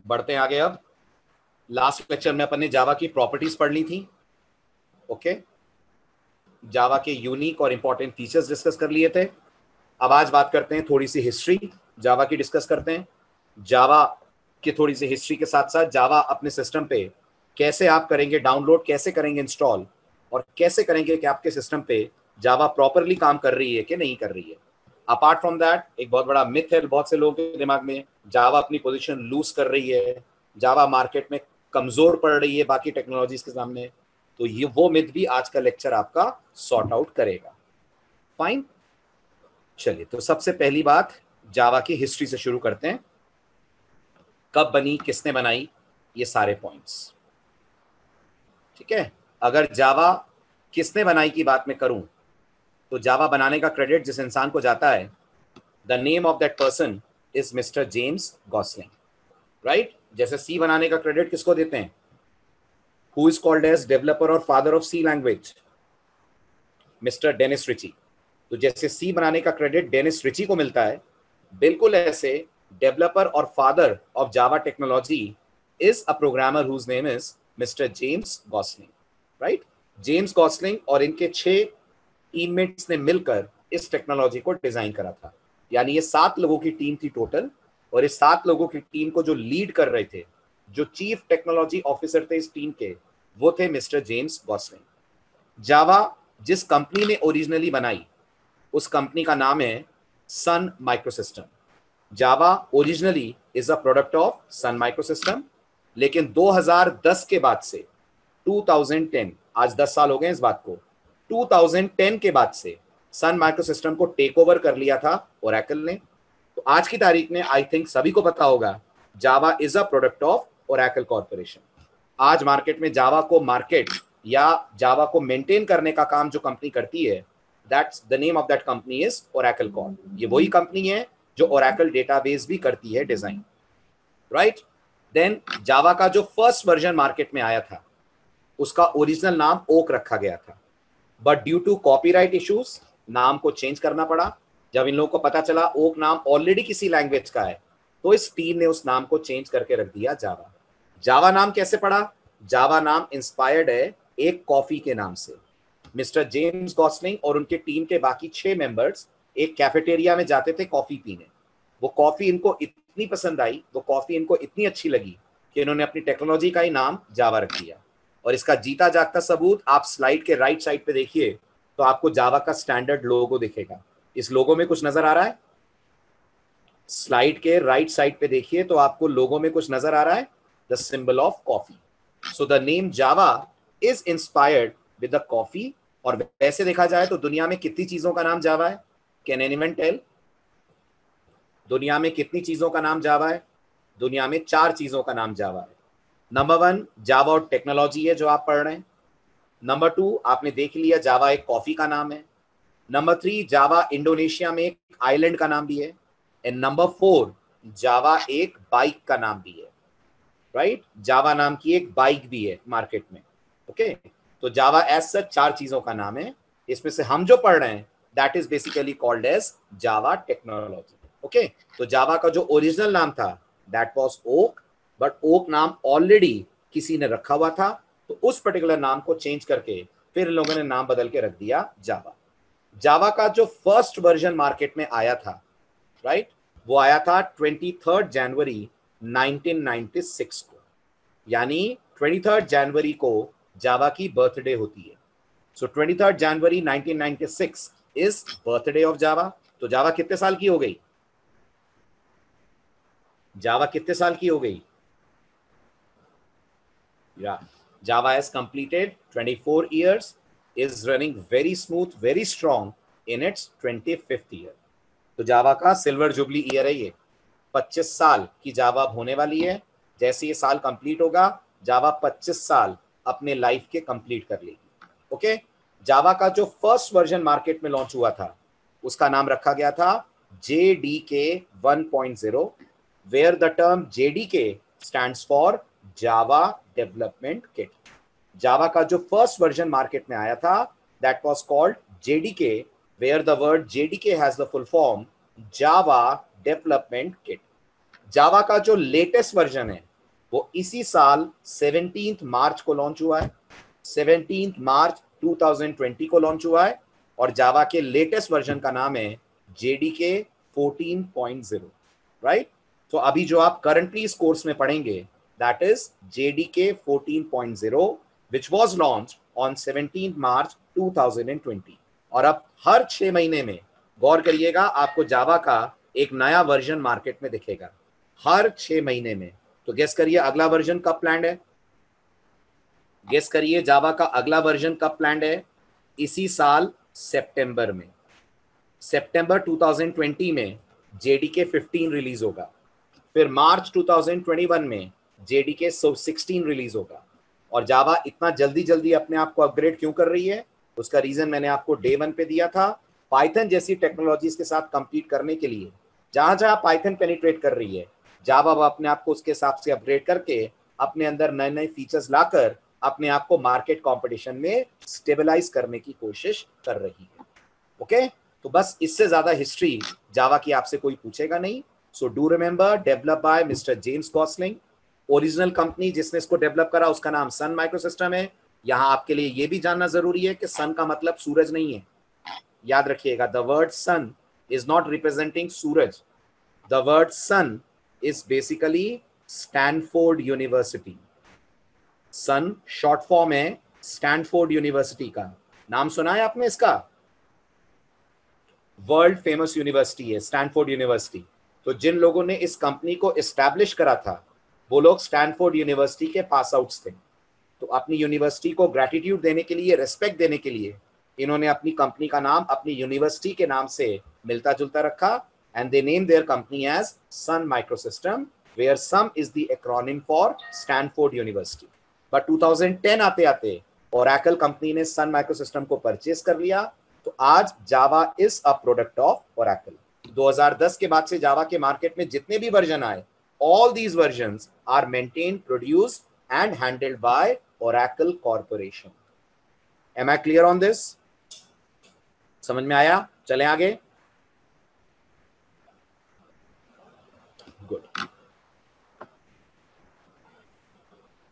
बढ़ते हैं आगे। अब लास्ट लेक्चर में अपन ने जावा की प्रॉपर्टीज पढ़ ली थी। ओके, जावा के यूनिक और इंपॉर्टेंट फीचर्स डिस्कस कर लिए थे। अब आज बात करते हैं, थोड़ी सी हिस्ट्री जावा की डिस्कस करते हैं। जावा की थोड़ी सी हिस्ट्री के साथ साथ जावा अपने सिस्टम पे कैसे आप करेंगे डाउनलोड, कैसे करेंगे इंस्टॉल, और कैसे करेंगे कि आपके सिस्टम पे जावा प्रॉपरली काम कर रही है कि नहीं कर रही है। अपार्ट फ्रॉम दैट, एक बहुत बड़ा मिथ है बहुत से लोगों के दिमाग में, जावा अपनी पोजीशन लूज कर रही है, जावा मार्केट में कमजोर पड़ रही है बाकी टेक्नोलॉजीज के सामने। तो ये वो मिथ भी आज का लेक्चर आपका सॉर्ट आउट करेगा। फाइन, चलिए तो सबसे पहली बात जावा की हिस्ट्री से शुरू करते हैं। कब बनी, किसने बनाई, ये सारे पॉइंट्स। ठीक है, अगर जावा किसने बनाई की बात मैं करूं तो जावा बनाने का क्रेडिट जिस इंसान को जाता है, the name of that person is mister James Gosling. Right, जैसे सी बनाने का क्रेडिट किसको देते हैं, who is called as developer और father of C language, mister Dennis Ritchie. तो जैसे सी बनाने का क्रेडिट डेनिस रिची को मिलता है, बिल्कुल ऐसे डेवलपर और father of Java technology is a programmer whose name is mister James Gosling. Right, James Gosling और इनके 6 टीममेट्स ने मिलकर इस टेक्नोलॉजी को डिजाइन करा था। यानी ये 7 लोगों की टीम थी टोटल, और इस 7 लोगों की टीम को जो लीड कर रहे थे, जो चीफ टेक्नोलॉजी ऑफिसर थे इस टीम के, वो थे मिस्टर जेम्स गॉसलिंग। जावा जिस कंपनी ने ओरिजिनली बनाई उस कंपनी का नाम है Sun Microsystem. Java originally is a product of Sun Microsystem, लेकिन 2010 के बाद से 2010, आज 10 साल हो गए इस बात को, 2010 के बाद से सन माइक्रोसिस्टम को टेक ओवर कर लिया था ओरेकल ने। तो आज की तारीख में आई थिंक सभी को पता होगा Java is a product of Oracle corporation. आज मार्केट में जावा को मार्केट या जावा को मेंटेन करने का काम जो कंपनी करती है, that's the name of that company is Oracle Corp. ये वही कंपनी है जो ओरेकल डेटाबेस भी करती है डिजाइन। राइट, देन जावा का जो फर्स्ट वर्जन मार्केट में आया था उसका ओरिजिनल नाम ओक रखा गया था, but due to copyright issues नाम को चेंज करना पड़ा। जब इन लोगों को पता चला ओक नाम ऑलरेडी किसी लैंग्वेज का है, तो इस टीम ने उस नाम को चेंज करके रख दिया जावा। जावा नाम कैसे पड़ा, जावा नाम इंस्पायर्ड है एक कॉफी के नाम से। मिस्टर जेम्स गॉसलिंग और उनके टीम के बाकी 6 मेंबर्स एक कैफेटेरिया में जाते थे कॉफी पीने। वो कॉफी इनको इतनी पसंद आई, वो कॉफी इनको इतनी अच्छी लगी कि इन्होंने अपनी टेक्नोलॉजी का ही नाम जावा रख दिया। और इसका जीता जागता सबूत आप स्लाइड के राइट साइड पे देखिए तो आपको जावा का स्टैंडर्ड लोगो दिखेगा। इस लोगो में कुछ नजर आ रहा है, स्लाइड के राइट साइड पे देखिए तो आपको लोगो में कुछ नजर आ रहा है, the symbol of coffee. So the name Java is inspired with the coffee. और वैसे देखा जाए तो दुनिया में कितनी चीजों का नाम जावा है, कैन एनीवन टेल? दुनिया में कितनी चीजों का नाम जावा है? दुनिया में 4 चीजों का नाम जावा है। नंबर 1 जावा और टेक्नोलॉजी है जो आप पढ़ रहे हैं। नंबर 2 आपने देख लिया जावा एक कॉफी का नाम है। नंबर 3 जावा इंडोनेशिया में एक आइलैंड का नाम भी है। एंड नंबर 4 जावा एक बाइक का नाम भी है। राइट, जावा नाम की एक बाइक भी है मार्केट में। ओके, तो जावा एज सच 4 चीजों का नाम है। इसमें से हम जो पढ़ रहे हैं that is basically called as Java technology. Okay, तो जावा का जो ओरिजिनल नाम था that was Oak, but Oak नाम ऑलरेडी किसी ने रखा हुआ था, तो उस पर्टिकुलर नाम को चेंज करके फिर इन लोगों ने नाम बदल के रख दिया जावा। जावा का जो फर्स्ट वर्जन मार्केट में आया था, राइट, वो आया था 23 जनवरी 1996 को। यानी 23 जनवरी को जावा की बर्थडे होती है। सो 23 जनवरी 1996 इज बर्थडे ऑफ जावा। तो जावा कितने साल की हो गई? जावा कितने साल की हो गई? Java has completed 24 years, is running very smooth, very strong in its 25th year. तो जावा का सिल्वर जुबली ईयर है ये। 25 साल की जावा होने वाली है। जैसे ये साल कंप्लीट होगा जावा 25 साल अपने लाइफ के कंप्लीट कर लेगी। ओके, जावा का जो फर्स्ट वर्जन मार्केट में लॉन्च हुआ था उसका नाम रखा गया था JDK 1.0, where the term JDK stands for Java development kit. Java का जो फर्स्ट वर्जन मार्केट में आया था that was called JDK, where the word JDK has the full form Java Development Kit. जावा का जो लेटेस्ट वर्जन है वो इसी साल 17 मार्च को लॉन्च हुआ है, 17 मार्च 2020 को लॉन्च हुआ है। और जावा के लेटेस्ट वर्जन का नाम है JDK 14.0, राइट। तो अभी जो आप करंटली इस कोर्स में पढ़ेंगे that is JDK 14.0 which was launched on 17 मार्च 2020। और अब हर 6 महीने में गौर करिएगा आपको जावा का एक नया वर्जन मार्केट में दिखेगा, हर 6 महीने में। तो गेस करिए अगला वर्जन कब प्लान्ड है, गेस करिए जावा का अगला वर्जन कब प्लान्ड है। इसी साल सितंबर में, सितंबर 2020 में JDK 15 रिलीज होगा। फिर मार्च 2021 में JDK 16 रिलीज होगा। और जावा इतना जल्दी जल्दी अपने आप को अपग्रेड क्यों कर रही है, उसका रीजन मैंने आपको डे 1 पे दिया था। पाइथन जैसी टेक्नोलॉजीज के साथ कंपीट करने के लिए जहां जहां पाइथन पेनिट्रेट कर रही है, जावा अपने आप को उसके हिसाब से अपग्रेड करके अपने अंदर नए नए फीचर्स लाकर अपने आप को मार्केट कंपटीशन में स्टेबलाइज करने की कोशिश कर रही है। ओके, तो बस इससे ज्यादा हिस्ट्री जावा की आपसे कोई पूछेगा नहीं। So do remember, develop by mister James Gosling. Original company जिसने इसको डेवलप करा उसका नाम सन माइक्रोसिस्टम है। यहां आपके लिए यह भी जानना जरूरी है कि सन का मतलब सूरज नहीं है, याद रखिएगा। The word Sun is not representing सूरज, the word Sun is basically Stanford University. Sun short form है स्टैनफोर्ड यूनिवर्सिटी का। नाम सुना है आपने इसका? वर्ल्ड फेमस यूनिवर्सिटी है स्टैनफोर्ड यूनिवर्सिटी। तो जिन लोगों ने इस कंपनी को एस्टैब्लिश करा था वो लोग स्टैनफोर्ड यूनिवर्सिटी के पास आउट्स थे। तो अपनी यूनिवर्सिटी को ग्रैटिट्यूड देने के लिए, रेस्पेक्ट देने के लिए इन्होंने अपनी कंपनी का नाम अपनी यूनिवर्सिटी के नाम से मिलता जुलता रखा and they name their company as Sun Microsystem where Sun is the acronym for Stanford University. But 2010 आते आते ओरेकल कंपनी ने सन माइक्रोसिस्टम को परचेज कर लिया। तो आज Java is a product of Oracle. 2010 के बाद से जावा के मार्केट में जितने भी वर्जन आए, all these versions are maintained, produced and handled by Oracle Corporation. Am I clear on this? समझ में आया? चलें आगे। गुड,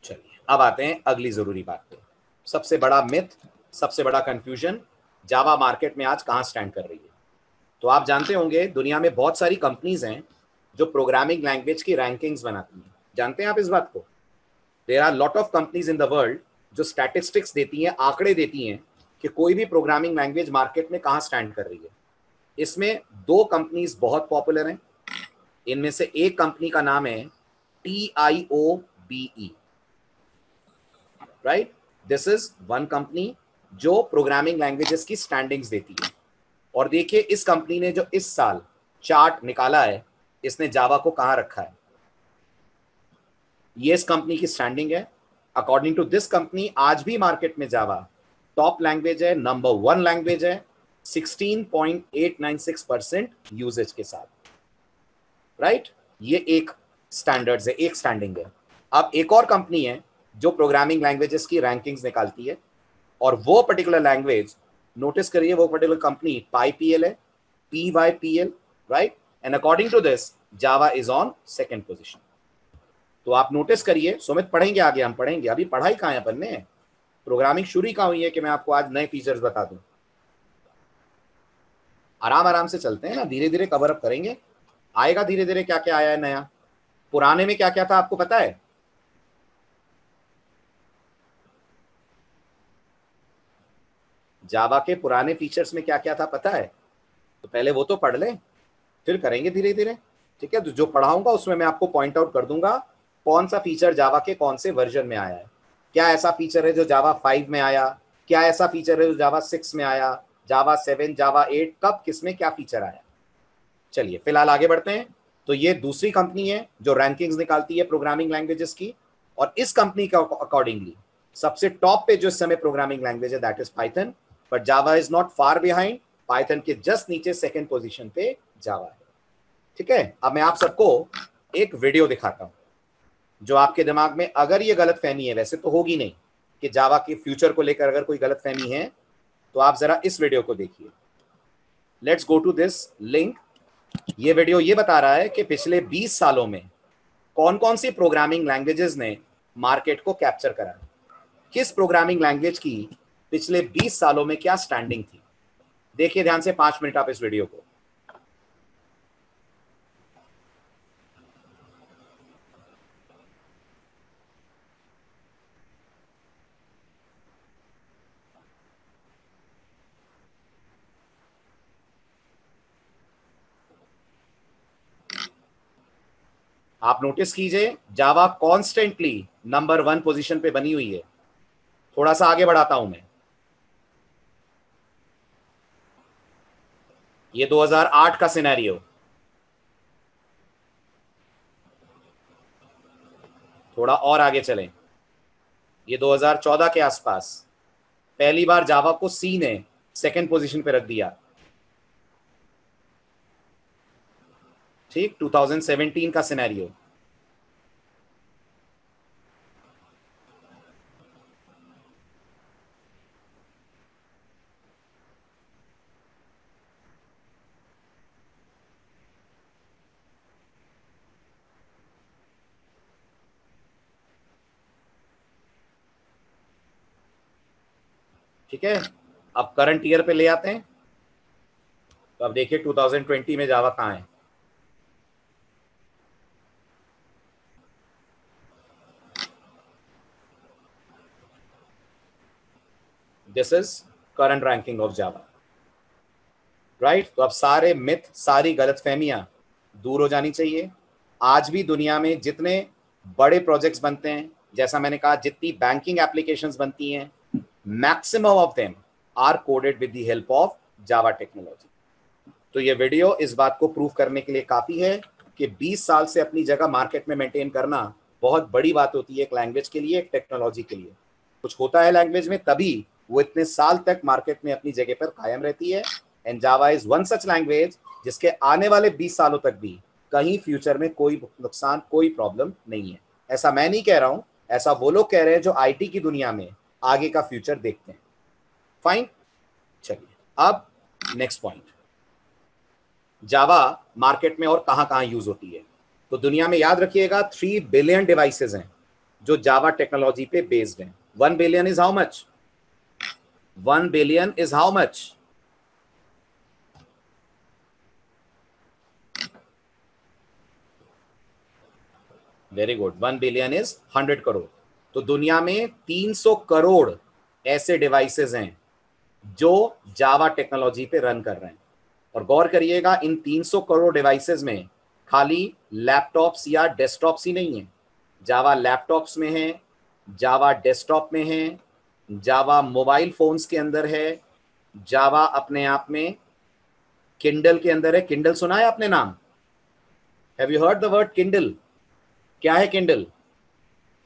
चलिए अब आते हैं अगली जरूरी बात पे। सबसे बड़ा मिथ, सबसे बड़ा कंफ्यूजन, जावा मार्केट में आज कहां स्टैंड कर रही है। तो आप जानते होंगे दुनिया में बहुत सारी कंपनीज हैं जो प्रोग्रामिंग लैंग्वेज की रैंकिंग्स बनाती हैं। जानते हैं आप इस बात को? There are lot of companies in the world जो स्टैटिस्टिक्स देती हैं, आंकड़े देती हैं कि कोई भी प्रोग्रामिंग लैंग्वेज मार्केट में कहां स्टैंड कर रही है। इसमें 2 कंपनीज बहुत पॉपुलर हैं। इनमें से एक कंपनी का नाम है TIOBE, right. This is one company जो प्रोग्रामिंग लैंग्वेजेस की स्टैंडिंग्स देती है। और देखिए इस कंपनी ने जो इस साल चार्ट निकाला है, इसने जावा को कहां रखा है। ये इस कंपनी की स्टैंडिंग है। अकॉर्डिंग टू दिस कंपनी आज भी मार्केट में जावा टॉप लैंग्वेज है, नंबर 1 लैंग्वेज है 16.896% यूजेज के साथ, राइट। ये एक स्टैंडर्ड्स है, एक स्टैंडिंग है। अब एक और कंपनी है जो प्रोग्रामिंग लैंग्वेजेस की रैंकिंग्स निकालती है और वो पर्टिकुलर लैंग्वेज, नोटिस करिए वो पर्टिकुलर कंपनी PyPL है, PYPL, right. And according to this Java is on second position. तो आप नोटिस करिए, सुमित पढ़ेंगे आगे, हम पढ़ेंगे, अभी पढ़ाई कहां है अपन ने, प्रोग्रामिंग शुरू ही कहां हुई है कि मैं आपको आज नए फीचर्स बता दूं। आराम आराम से चलते हैं ना, धीरे धीरे कवर अप करेंगे। आएगा धीरे धीरे क्या क्या आया है नया। पुराने में क्या क्या था आपको पता है? जावा के पुराने फीचर्स में क्या क्या था पता है? तो पहले वो तो पढ़ लें, फिर करेंगे धीरे धीरे, ठीक है। तो जो पढ़ाऊंगा उसमें मैं आपको पॉइंट आउट कर दूंगा कौन सा फीचर जावा के कौन से वर्जन में आया है। क्या ऐसा फीचर है जो जावा 5 में आया, क्या ऐसा फीचर है जो जावा 6 में आया, जावा 7, जावा 8, कब किसमें क्या फीचर आया। चलिए फिलहाल आगे बढ़ते हैं। तो ये दूसरी कंपनी है जो रैंकिंग्स निकालती है प्रोग्रामिंग लैंग्वेजेस की, और इस कंपनी का अकॉर्डिंगली सबसे टॉप पे जो इस समय प्रोग्रामिंग लैंग्वेज है that is Python. But Java is not far behind, Python के जस्ट नीचे सेकंड पोजीशन पे जावा है, ठीक है। अब मैं आप सबको एक वीडियो दिखाता हूं जो आपके दिमाग में अगर ये गलत फहमी है, वैसे तो होगी नहीं कि जावा के फ्यूचर को लेकर अगर कोई गलत फहमी है तो आप जरा इस वीडियो को देखिए। Let's go to this link. ये वीडियो ये बता रहा है कि पिछले 20 सालों में कौन कौन सी प्रोग्रामिंग लैंग्वेजेस ने मार्केट को कैप्चर करा, किस प्रोग्रामिंग लैंग्वेज की पिछले 20 सालों में क्या स्टैंडिंग थी। देखिए ध्यान से, 5 मिनट आप इस वीडियो को। आप नोटिस कीजिए, जावा कॉन्स्टेंटली नंबर 1 पोजीशन पे बनी हुई है। थोड़ा सा आगे बढ़ाता हूं मैं। ये 2008 का सिनेरियो, थोड़ा और आगे चलें, ये 2014 के आसपास पहली बार जावा को सी ने सेकंड पोजीशन पे रख दिया। ठीक, 2017 का सिनेरियो। ठीक है, अब करंट ईयर पे ले आते हैं। तो अब देखिए 2020 में जावा कहां है। This is current ranking of Java, right. तो अब सारे मिथ, सारी गलतफहमियां दूर हो जानी चाहिए। आज भी दुनिया में जितने बड़े प्रोजेक्ट्स बनते हैं, जैसा मैंने कहा, जितनी बैंकिंग एप्लीकेशंस बनती हैं, maximum of them are coded with the help of Java technology. तो ये वीडियो इस बात को प्रूव करने के लिए काफी है कि 20 साल से अपनी जगह मार्केट में मेंटेन करना बहुत बड़ी बात होती है एक लैंग्वेज के लिए, एक टेक्नोलॉजी के लिए। कुछ होता है लैंग्वेज में, तभी वो इतने साल तक मार्केट में अपनी जगह पर कायम रहती है। And Java is one such language जिसके आने वाले 20 सालों तक भी कहीं फ्यूचर में कोई नुकसान, कोई प्रॉब्लम नहीं है। ऐसा मैं नहीं कह रहा हूं, ऐसा वो लोग कह रहे हैं जो आईटी की दुनिया में आगे का फ्यूचर देखते हैं। फाइन, चलिए अब नेक्स्ट पॉइंट, जावा मार्केट में और कहां कहां यूज होती है। तो दुनिया में याद रखिएगा 3 बिलियन डिवाइसेस हैं जो जावा टेक्नोलॉजी पे बेस्ड हैं। 1 billion is how much? 1 billion is how much? Very good, 1 billion is 100 crore. तो दुनिया में 300 करोड़ ऐसे डिवाइसेस हैं जो जावा टेक्नोलॉजी पे रन कर रहे हैं। और गौर करिएगा, इन 300 करोड़ डिवाइसेस में खाली लैपटॉप्स या डेस्कटॉप्स ही नहीं है। जावा लैपटॉप्स में है, जावा डेस्कटॉप में है, जावा मोबाइल फोन्स के अंदर है, जावा अपने आप में किंडल के अंदर है। किंडल सुना है आपने नाम? Have you heard the word Kindle? क्या है Kindle?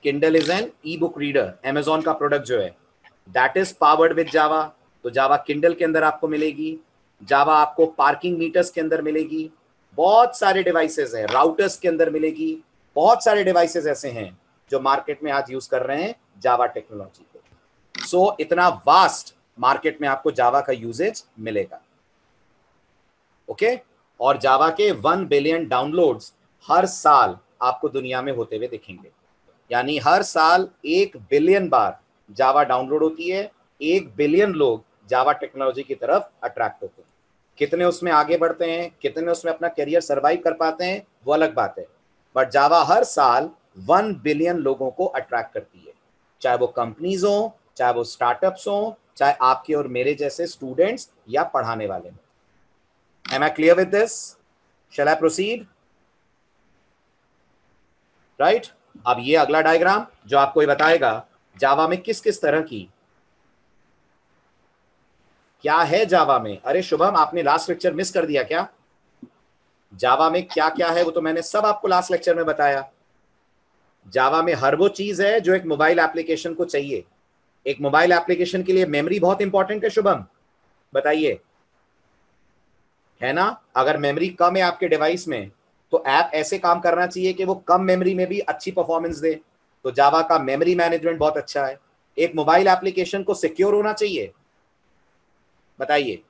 Kindle is an e book reader, Amazon का प्रोडक्ट जो है, that is powered with Java. तो जावा किंडल के अंदर आपको मिलेगी, जावा आपको पार्किंग मीटर्स के अंदर मिलेगी, बहुत सारे डिवाइसेस हैं, राउटर्स के अंदर मिलेगी। बहुत सारे डिवाइसेस ऐसे हैं जो मार्केट में आज यूज कर रहे हैं जावा टेक्नोलॉजी को। सो इतना वास्ट मार्केट में आपको जावा का यूजेज मिलेगा। ओके, और जावा के 1 बिलियन डाउनलोड्स हर साल आपको दुनिया में होते हुए दिखेंगे। यानी हर साल 1 बिलियन बार जावा डाउनलोड होती है, 1 बिलियन लोग जावा टेक्नोलॉजी की तरफ अट्रैक्ट होते हैं। कितने उसमें आगे बढ़ते हैं, कितने उसमें अपना करियर सर्वाइव कर पाते हैं, वो अलग बात है। बट जावा हर साल 1 बिलियन लोगों को अट्रैक्ट करती है, चाहे वो कंपनीज हो, चाहे वो स्टार्टअप्स हो, चाहे आपके और मेरे जैसे स्टूडेंट्स या पढ़ाने वाले हो। Am I clear with this? Shall I proceed? Right? अब ये अगला डायग्राम जो आपको ये बताएगा जावा में किस किस तरह की क्या है जावा में। अरे शुभम, आपने लास्ट लेक्चर मिस कर दिया क्या? जावा में क्या क्या है वो तो मैंने सब आपको लास्ट लेक्चर में बताया। जावा में हर वो चीज है जो एक मोबाइल एप्लीकेशन को चाहिए। एक मोबाइल एप्लीकेशन के लिए मेमोरी बहुत इंपॉर्टेंट है शुभम, बताइए, है ना? अगर मेमोरी कम है आपके डिवाइस में तो ऐप ऐसे काम करना चाहिए कि वो कम मेमोरी में भी अच्छी परफॉर्मेंस दे। तो जावा का मेमोरी मैनेजमेंट बहुत अच्छा है। एक मोबाइल एप्लीकेशन को सिक्योर होना चाहिए, बताइए,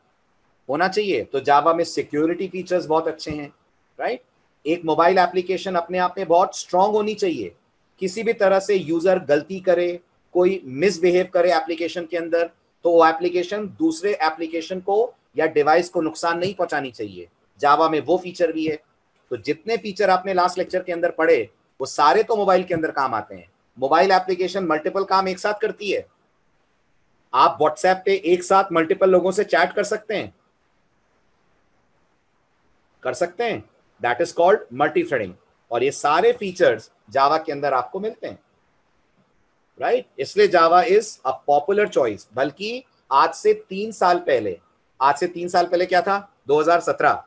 होना चाहिए। तो जावा में सिक्योरिटी फीचर्स बहुत अच्छे हैं, राइट। एक मोबाइल एप्लीकेशन अपने आप में बहुत स्ट्रांग होनी चाहिए। किसी भी तरह से यूजर गलती करे, कोई मिसबिहेव करे एप्लीकेशन के अंदर, तो वो एप्लीकेशन दूसरे एप्लीकेशन को या डिवाइस को नुकसान नहीं पहुंचानी चाहिए। जावा में वो फीचर भी है। तो जितने फीचर आपने लास्ट लेक्चर के अंदर पढ़े वो सारे तो मोबाइल के अंदर काम आते हैं। मोबाइल एप्लीकेशन मल्टीपल काम एक साथ करती है। आप व्हाट्सएप पे एक साथ मल्टीपल लोगों से चैट कर सकते हैं, that is called multi threading. और ये सारे फीचर्स जावा के अंदर आपको मिलते हैं, राइट? इसलिए Java is a popular choice. बल्कि आज से 3 साल पहले क्या था? 2017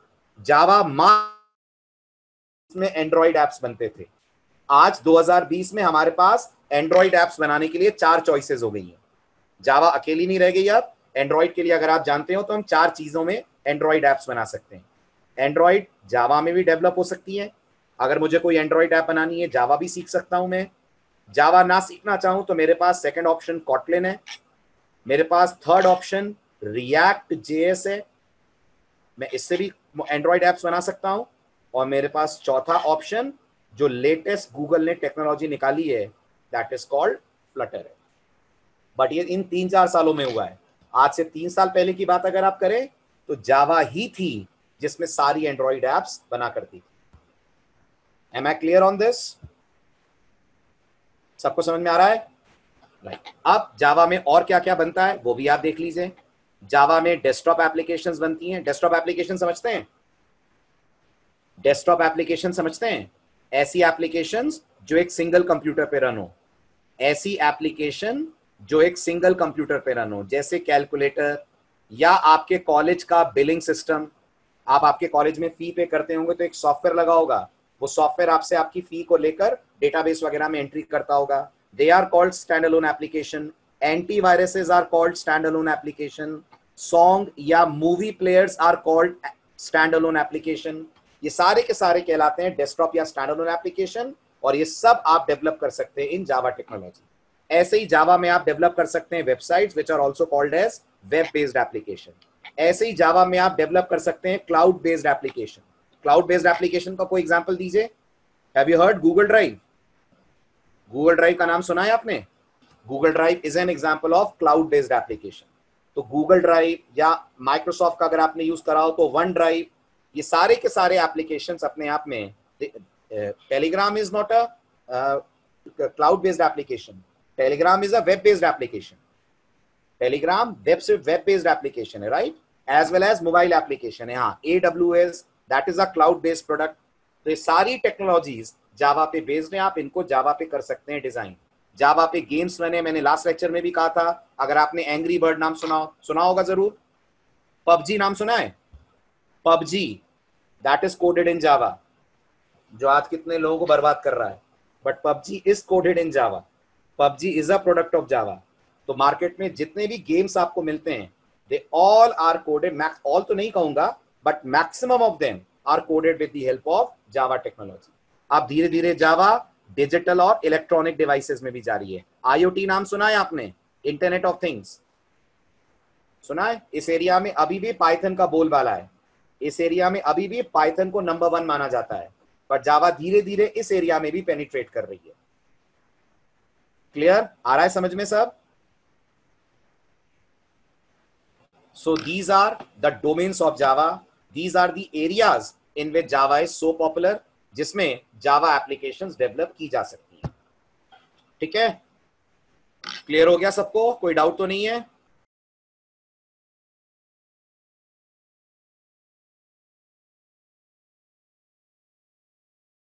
जावा में एंड्रॉइड एप्स बनते थे। आज 2020 में हमारे पास एंड्रॉइड एप्स बनाने के लिए 4 चॉइसेस हो गई हैं। जावा अकेली नहीं रह गई। अब एंड्रॉइड के लिए अगर आप जानते हो तो हम 4 चीजों में एंड्रॉइड एप्स बना सकते हैं। एंड्रॉइड जावा में भी डेवलप हो सकती है। अगर मुझे कोई एंड्रॉइड ऐप बनानी है जावा भी सीख सकता हूं मैं। जावा ना सीखना चाहूं तो मेरे पास सेकंड ऑप्शन कॉटलिन है, मेरे पास थर्ड ऑप्शन रिएक्ट जेएस है, मैं इससे भी एंड्रॉइड एप्स बना सकता हूं। और मेरे पास चौथा ऑप्शन जो लेटेस्ट गूगल ने टेक्नोलॉजी निकाली है दैट इज कॉल्ड फ्लटर है। बट ये इन 3-4 सालों में हुआ है। आज से 3 साल पहले की बात अगर आप करें तो जावा ही थी जिसमें सारी एंड्रॉइड एप्स बना करती थी। Am I clear on this? सबको समझ में आ रहा है? राइट। अब जावा में और क्या क्या बनता है वो भी आप देख लीजिए। जावा में डेस्कटॉप एप्लीकेशंस बनती हैं। डेस्कटॉप एप्लीकेशन समझते हैं? डेस्कटॉप एप्लीकेशन समझते हैं? ऐसी एप्लीकेशंस जो एक सिंगल कंप्यूटर पे रन हो, ऐसी एप्लीकेशन जो एक सिंगल कंप्यूटर पे रन हो, जैसे कैलकुलेटर या आपके कॉलेज का बिलिंग सिस्टम। आप आपके कॉलेज में फी पे करते होंगे तो एक सॉफ्टवेयर लगा होगा, वो सॉफ्टवेयर आपसे आपकी फी को लेकर डेटाबेस वगैरह में एंट्री करता होगा। They are called stand alone application. Antiviruses are called stand alone application. Song या movie players are called stand alone application. ये सारे के सारे कहलाते हैं डेस्कटॉप या स्टैंड अलोन एप्लीकेशन। और ये सब आप डेवलप कर सकते हैं इन जावा टेक्नोलॉजी। ऐसे ही जावा में आप डेवलप कर सकते हैं websites which are also called as web based application. ऐसे ही जावा में आप डेवलप कर सकते हैं cloud based application. Cloud based application का कोई एग्जांपल दीजिए। Have you heard Google Drive? Google Drive का नाम सुना है आपने? Google Drive is an example of cloud based application. तो गूगल ड्राइव या माइक्रोसॉफ्ट का अगर आपने यूज करा हो तो वन ड्राइव, ये सारे के सारे एप्लीकेशंस अपने आप में। Telegram is not a cloud based application, Telegram is a web based application. Telegram web based application है, right? As well as mobile application है। हाँ, AWS that is a cloud based product. तो ये सारी technologies जावा पे based है। आप इनको जावा पे कर सकते हैं डिजाइन। जावा पे गेम्स बने, मैंने लास्ट लेक्चर में भी कहा था। अगर आपने एंग्री बर्ड नाम सुना होगा जरूर। पबजी नाम सुना है? PUBG that is coded in Java, जो आज कितने लोगों को बर्बाद कर रहा है। But PUBG is coded in Java. PUBG is a product of Java. तो मार्केट में जितने भी गेम्स आपको मिलते हैं they all are coded, all तो नहीं कहूंगा but maximum of them are coded with the help of Java technology. आप धीरे धीरे जावा डिजिटल और इलेक्ट्रॉनिक डिवाइसेस में भी जा रही है। IoT नाम सुना है आपने? इंटरनेट ऑफ थिंग्स सुना है? इस एरिया में अभी भी पाइथन का बोलबाला है। इस एरिया में अभी भी पाइथन को नंबर 1 माना जाता है। पर जावा धीरे धीरे इस एरिया में भी पेनिट्रेट कर रही है। क्लियर? आ रहा है समझ में सब? So these are the domains of Java. These are the areas in which Java is so popular, जिसमें Java applications डेवलप की जा सकती हैं। ठीक है? क्लियर हो गया सबको? कोई डाउट तो नहीं है?